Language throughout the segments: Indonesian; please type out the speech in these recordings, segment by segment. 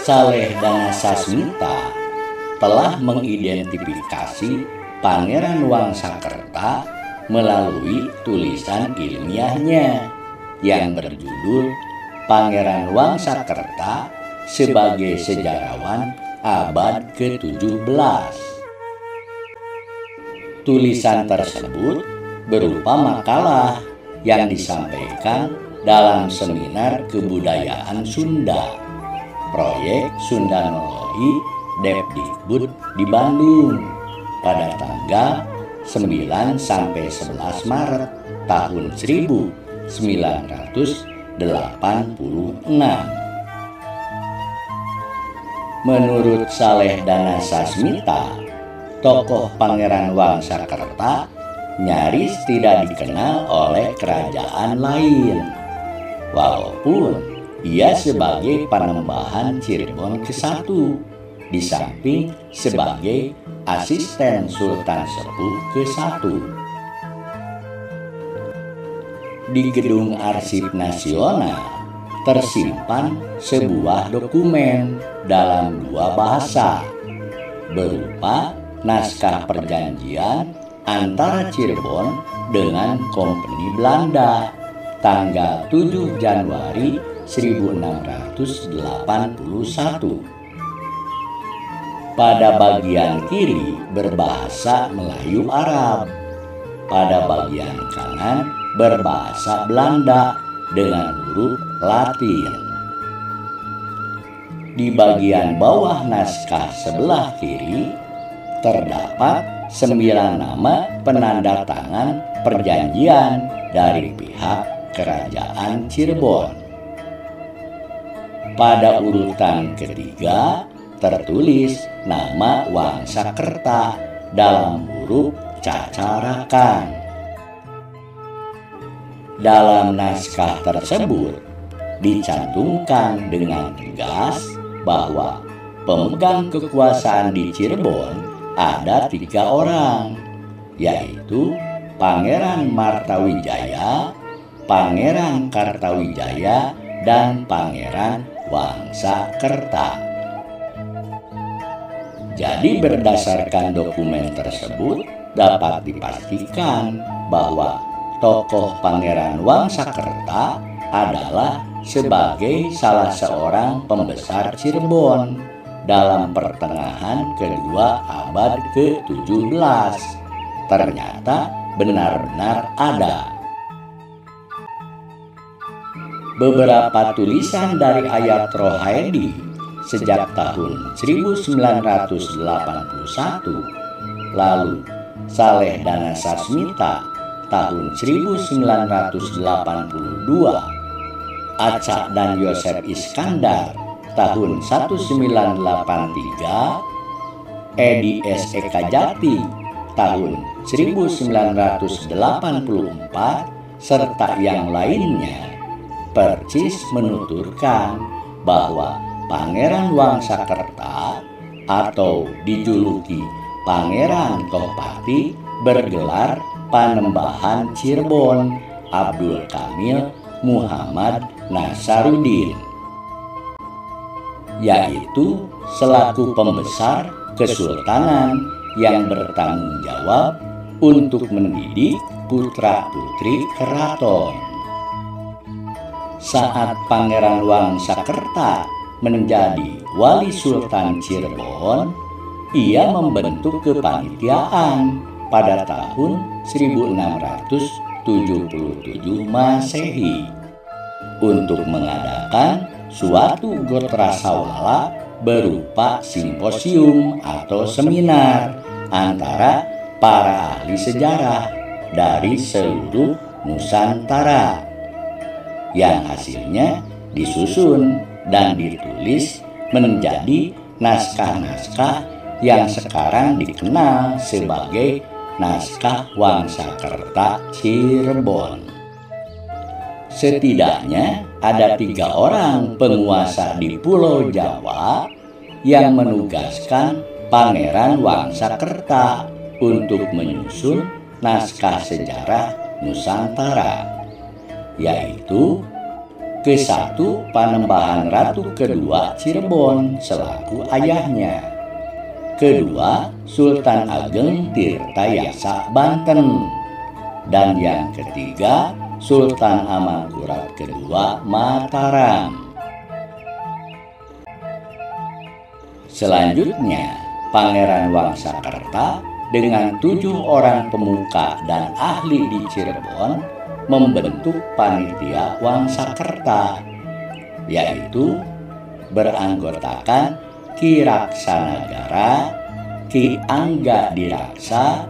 Saleh Danasasmita telah mengidentifikasi Pangeran Wangsakerta melalui tulisan ilmiahnya yang berjudul Pangeran Wangsakerta sebagai Sejarawan Abad ke-17. Tulisan tersebut berupa makalah yang disampaikan dalam seminar kebudayaan Sunda, proyek Sundanologi Depdikbud di Bandung pada tanggal 9 sampai 11 Maret tahun 1986. Menurut Saleh Danasasmita, tokoh Pangeran Wangsakerta nyaris tidak dikenal oleh kerajaan lain, walaupun ia sebagai Panembahan Cirebon ke-1, di samping sebagai asisten Sultan Sepuh ke-1. Di Gedung Arsip Nasional tersimpan sebuah dokumen dalam 2 bahasa, berupa naskah perjanjian antara Cirebon dengan Kompeni Belanda tanggal 7 Januari 1681. Pada bagian kiri berbahasa Melayu Arab, pada bagian kanan berbahasa Belanda dengan huruf Latin. Di bagian bawah naskah sebelah kiri terdapat 9 nama penanda tangan perjanjian dari pihak Kerajaan Cirebon. Pada urutan ketiga tertulis nama Wangsakerta dalam huruf cacarakan. Dalam naskah tersebut dicantumkan dengan tegas bahwa pemegang kekuasaan di Cirebon ada 3 orang, yaitu Pangeran Martawijaya, Pangeran Kartawijaya, dan Pangeran Wangsakerta. Jadi berdasarkan dokumen tersebut dapat dipastikan bahwa tokoh Pangeran Wangsakerta adalah sebagai salah seorang pembesar Cirebon dalam pertengahan kedua abad ke-17. Ternyata benar-benar ada. Beberapa tulisan dari Ayat Rohaidi sejak tahun 1981, lalu Saleh Danasasmita tahun 1982, Acak dan Yosef Iskandar tahun 1983, Edi S. Eka Jati tahun 1984, serta yang lainnya percis menuturkan bahwa Pangeran Wangsakerta atau dijuluki Pangeran Tohpati bergelar Panembahan Cirebon Abdul Kamil Muhammad Nasaruddin, yaitu selaku pembesar kesultanan yang bertanggung jawab untuk mendidik putra-putri keraton. Saat Pangeran Wangsakerta menjadi Wali Sultan Cirebon, ia membentuk kepanitiaan pada tahun 1677 Masehi untuk mengadakan suatu gotrasawala berupa simposium atau seminar antara para ahli sejarah dari seluruh Nusantara, yang hasilnya disusun dan ditulis menjadi naskah-naskah yang sekarang dikenal sebagai Naskah Wangsakerta Cirebon. Setidaknya ada 3 orang penguasa di Pulau Jawa yang menugaskan Pangeran Wangsakerta untuk menyusun naskah sejarah Nusantara, yaitu Ke-1 Panembahan Ratu kedua Cirebon selaku ayahnya. Kedua Sultan Ageng Tirtayasa Banten. Dan yang ketiga Sultan Amangkurat kedua Mataram. Selanjutnya Pangeran Wangsakerta dengan 7 orang pemuka dan ahli di Cirebon membentuk Panitia Wangsakerta, yaitu beranggotakan Ki Raksanagara, Ki Angga Diraksa,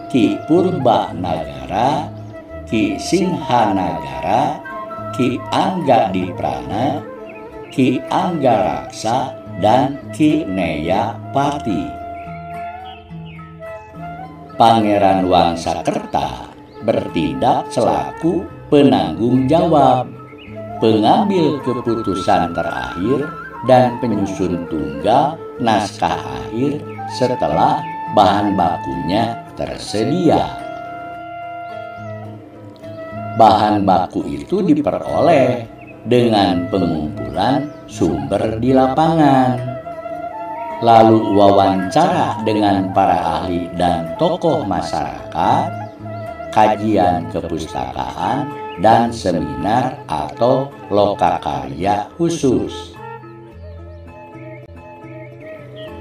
Ki Purba Nagara, Ki Singhanagara, Ki Angga Diprana, Ki Angga Raksa, dan Ki Neya Pati. Pangeran Wangsakerta bertindak selaku penanggung jawab, pengambil keputusan terakhir, dan penyusun tunggal naskah akhir setelah bahan bakunya tersedia. Bahan baku itu diperoleh dengan pengumpulan sumber di lapangan, lalu wawancara dengan para ahli dan tokoh masyarakat, kajian kepustakaan, dan seminar atau lokakarya khusus.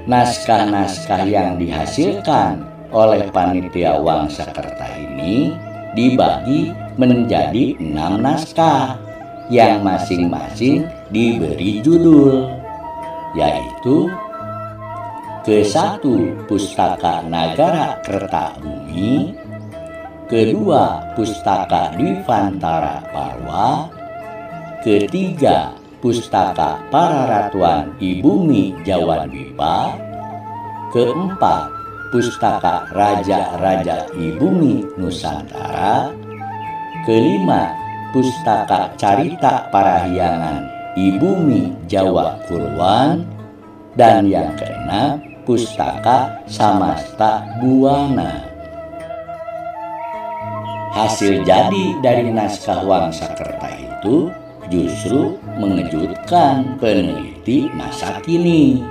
Naskah-naskah yang dihasilkan oleh Panitia Wangsakerta ini dibagi menjadi 6 naskah yang masing-masing diberi judul, yaitu ke-1 Pustaka Nagara Kertabumi, kedua Pustaka Dwipantara Parwa, ketiga Pustaka Pararatuan Ibumi Jawa Dwipa, keempat Pustaka Raja-Raja Ibumi Nusantara, kelima Pustaka Carita Parahyangan Ibumi Jawa Kulwan, dan yang keenam Pustaka Samasta Buwana. Hasil jadi dari naskah Wangsakerta itu justru mengejutkan peneliti masa kini.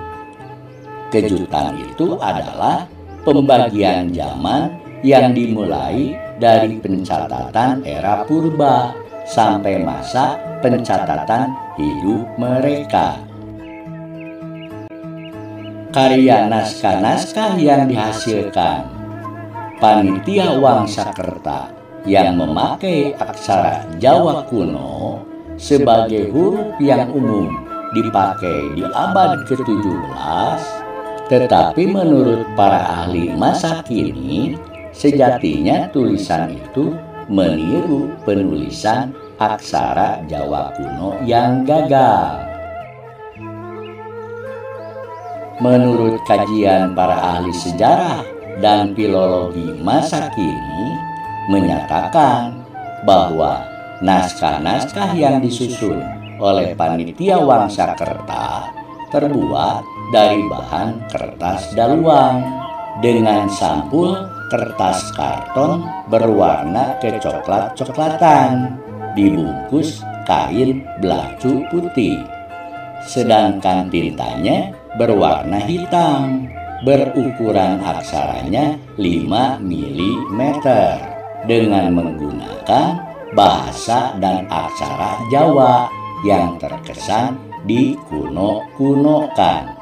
Kejutan itu adalah pembagian zaman yang dimulai dari pencatatan era purba sampai masa pencatatan hidup mereka. Karya naskah-naskah yang dihasilkan Panitia Wangsakerta yang memakai aksara Jawa kuno sebagai huruf yang umum dipakai di abad ke-17, tetapi menurut para ahli masa kini, sejatinya tulisan itu meniru penulisan aksara Jawa kuno yang gagal. Menurut kajian para ahli sejarah dan filologi masa kini menyatakan bahwa naskah-naskah yang disusun oleh Panitia Wangsakerta terbuat dari bahan kertas daluang dengan sampul kertas karton berwarna kecoklat-coklatan dibungkus kain belacu putih, sedangkan tintanya berwarna hitam, berukuran aksaranya 5 mm dengan menggunakan bahasa dan aksara Jawa yang terkesan dikuno-kunokan.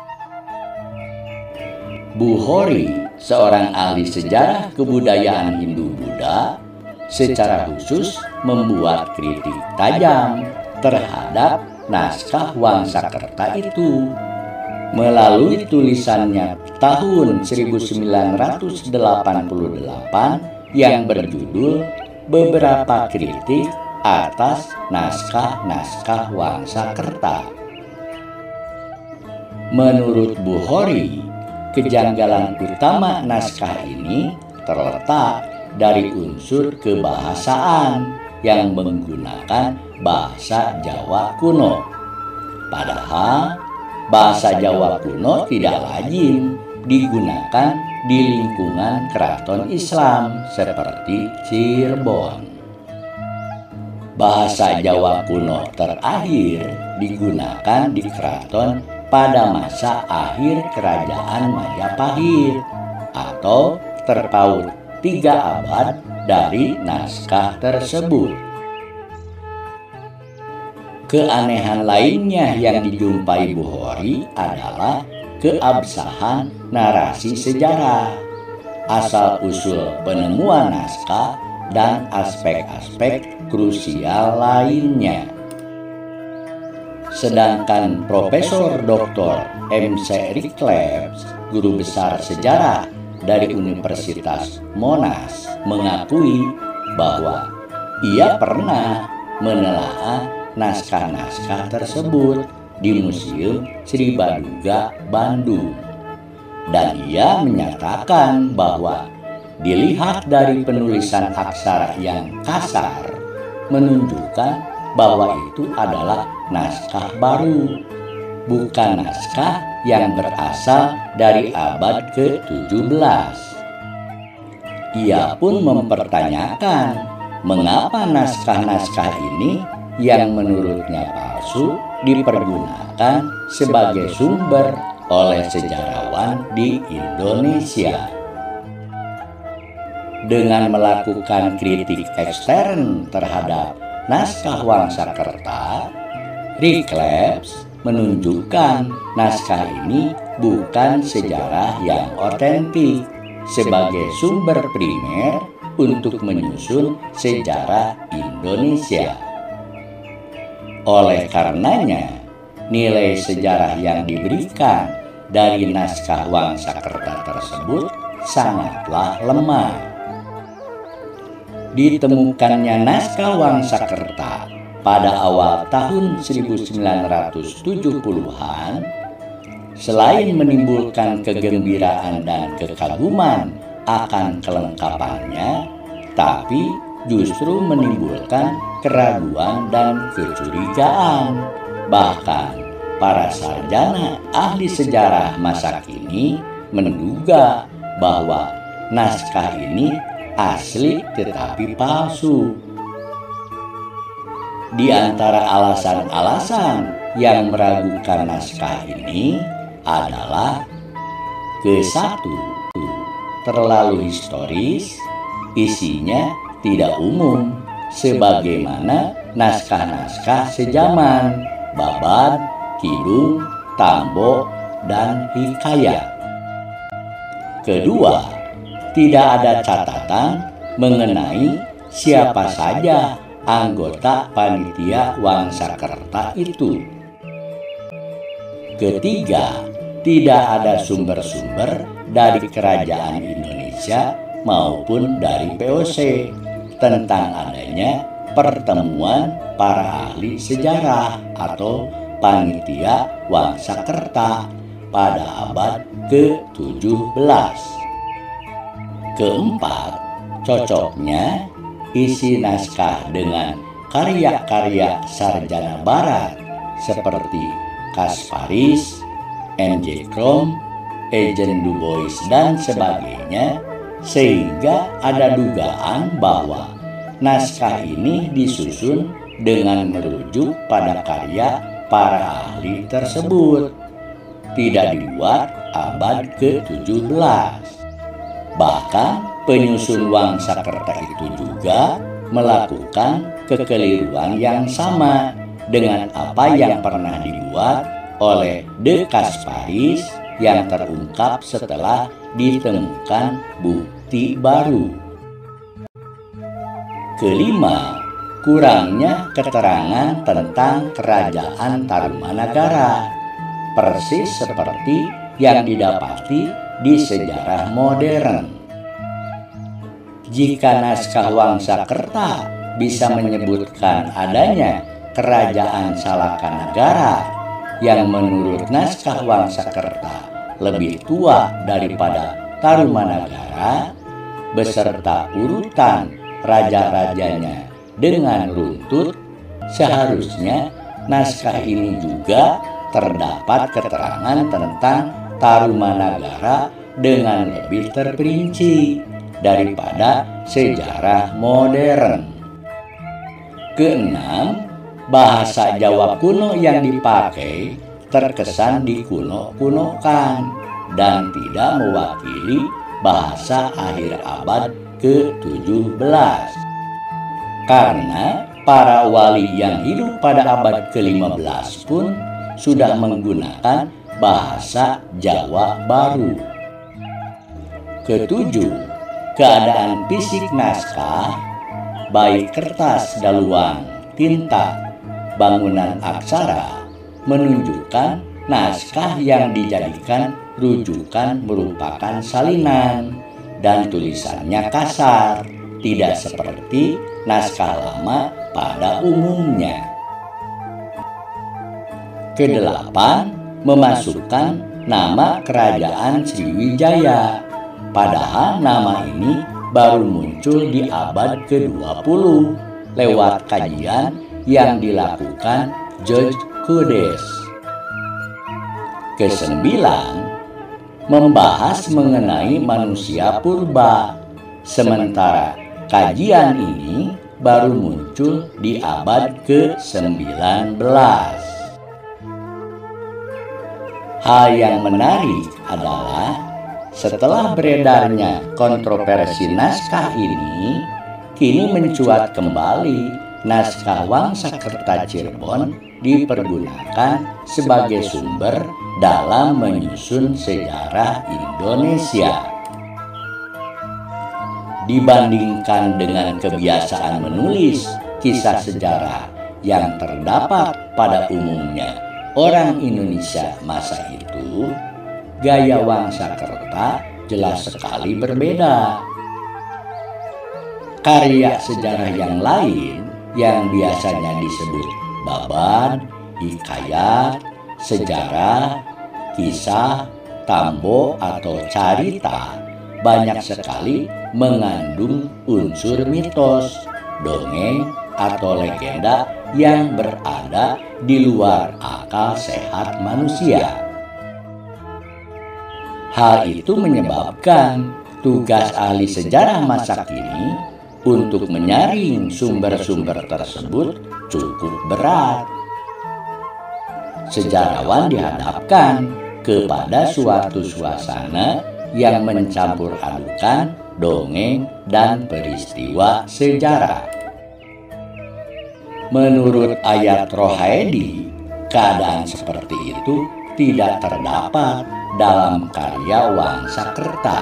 Bu Hori, seorang ahli sejarah kebudayaan Hindu-Buddha, secara khusus membuat kritik tajam terhadap naskah Wangsakerta itu. Melalui tulisannya tahun 1988 yang berjudul Beberapa Kritik Atas Naskah-Naskah Wangsakerta. Menurut Bu Hori, kejanggalan utama naskah ini terletak dari unsur kebahasaan yang menggunakan bahasa Jawa kuno. Padahal bahasa Jawa kuno tidak lazim digunakan di lingkungan keraton Islam seperti Cirebon. Bahasa Jawa kuno terakhir digunakan di keraton pada masa akhir kerajaan Majapahit atau terpaut 3 abad dari naskah tersebut. Keanehan lainnya yang dijumpai Bukhari adalah keabsahan narasi sejarah, asal-usul penemuan naskah, dan aspek-aspek krusial lainnya. Sedangkan Profesor Dr. M.C. Reclebs, guru besar sejarah dari Universitas Monash, mengakui bahwa ia pernah menelaah naskah-naskah tersebut di Museum Sri Baduga, Bandung. Dan ia menyatakan bahwa dilihat dari penulisan aksara yang kasar, menunjukkan bahwa itu adalah naskah baru, bukan naskah yang berasal dari abad ke-17. Ia pun mempertanyakan mengapa naskah-naskah ini yang menurutnya palsu dipergunakan sebagai sumber oleh sejarawan di Indonesia. Dengan melakukan kritik ekstern terhadap naskah Wangsakerta, Reclebs menunjukkan naskah ini bukan sejarah yang otentik sebagai sumber primer untuk menyusun sejarah Indonesia. Oleh karenanya, nilai sejarah yang diberikan dari naskah Wangsakerta tersebut sangatlah lemah. Ditemukannya naskah Wangsakerta pada awal tahun 1970-an, selain menimbulkan kegembiraan dan kekaguman akan kelengkapannya, tapi justru menimbulkan keraguan dan kecurigaan. Bahkan para sarjana ahli sejarah masa kini menduga bahwa naskah ini asli tetapi palsu. Di antara alasan-alasan yang meragukan naskah ini adalah ke-1, terlalu historis, isinya tidak umum sebagaimana naskah-naskah sejaman Babad, Kidung, Tambo, dan Hikayat. Kedua, tidak ada catatan mengenai siapa saja anggota panitia Wangsakerta itu. Ketiga, tidak ada sumber-sumber dari kerajaan Indonesia maupun dari VOC tentang adanya pertemuan para ahli sejarah atau panitia Wangsakerta pada abad ke-17. Keempat, cocoknya isi naskah dengan karya-karya sarjana barat seperti Kasparis, N.J. Krom, Eugene Du Bois, dan sebagainya, sehingga ada dugaan bahwa naskah ini disusun dengan merujuk pada karya para ahli tersebut, tidak dibuat abad ke-17. Bahkan penyusun Wangsakerta itu juga melakukan kekeliruan yang sama dengan apa yang pernah dibuat oleh De Kasparis yang terungkap setelah ditemukan bukti baru. Kelima, kurangnya keterangan tentang kerajaan Tarumanagara, persis seperti yang didapati di sejarah modern. Jika naskah Wangsakerta bisa menyebutkan adanya kerajaan Salakanagara yang menurut naskah Wangsakerta lebih tua daripada Tarumanagara, beserta urutan raja-rajanya dengan runtut, seharusnya naskah ini juga terdapat keterangan tentang Tarumanagara dengan lebih terperinci daripada sejarah modern. Keenam, bahasa Jawa kuno yang dipakai terkesan dikuno-kunokan dan tidak mewakili bahasa akhir abad ke-17. Karena para wali yang hidup pada abad ke-15 pun sudah menggunakan bahasa Jawa baru. Ketujuh, keadaan fisik naskah, baik kertas daluang, tinta, bangunan aksara, menunjukkan naskah yang dijadikan rujukan merupakan salinan dan tulisannya kasar, tidak seperti naskah lama pada umumnya. Kedelapan, memasukkan nama kerajaan Sriwijaya, padahal nama ini baru muncul di abad ke-20 lewat kajian yang dilakukan George Codes. Kesembilan, membahas mengenai manusia purba, sementara kajian ini baru muncul di abad ke-19. Hal yang menarik adalah setelah beredarnya kontroversi naskah ini, kini mencuat kembali naskah Wangsakerta Cirebon dipergunakan sebagai sumber dalam menyusun sejarah Indonesia. Dibandingkan dengan kebiasaan menulis kisah sejarah yang terdapat pada umumnya orang Indonesia masa itu, gaya Wangsakerta jelas sekali berbeda. Karya sejarah yang lain yang biasanya disebut babad, hikayat, sejarah, kisah, tambo atau carita banyak sekali mengandung unsur mitos, dongeng, atau legenda yang berada di luar akal sehat manusia. Hal itu menyebabkan tugas ahli sejarah masa kini untuk menyaring sumber-sumber tersebut cukup berat. Sejarawan dihadapkan kepada suatu suasana yang mencampur adukan dongeng dan peristiwa sejarah. Menurut Ayat Rohaedi, keadaan seperti itu tidak terdapat dalam karya Wangsakerta.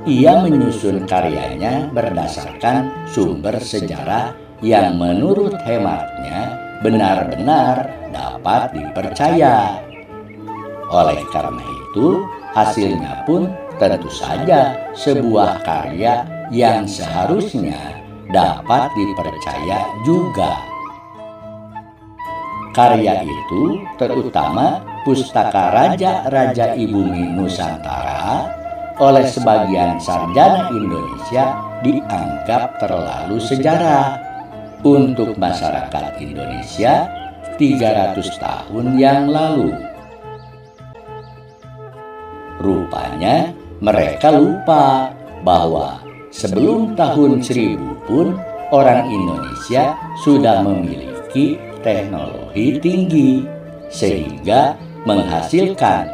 Ia menyusun karyanya berdasarkan sumber sejarah yang menurut hematnya benar-benar dapat dipercaya. Oleh karena itu, hasilnya pun tentu saja sebuah karya yang seharusnya dapat dipercaya juga. Karya itu terutama Pustaka Raja-Raja Ibumi Nusantara oleh sebagian sarjana Indonesia dianggap terlalu sejarah untuk masyarakat Indonesia 300 tahun yang lalu. Rupanya mereka lupa bahwa sebelum tahun 1000 pun orang Indonesia sudah memiliki teknologi tinggi sehingga menghasilkan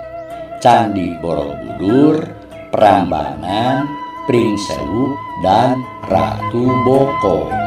Candi Borobudur, Prambanan, Pringsewu, dan Ratu Boko.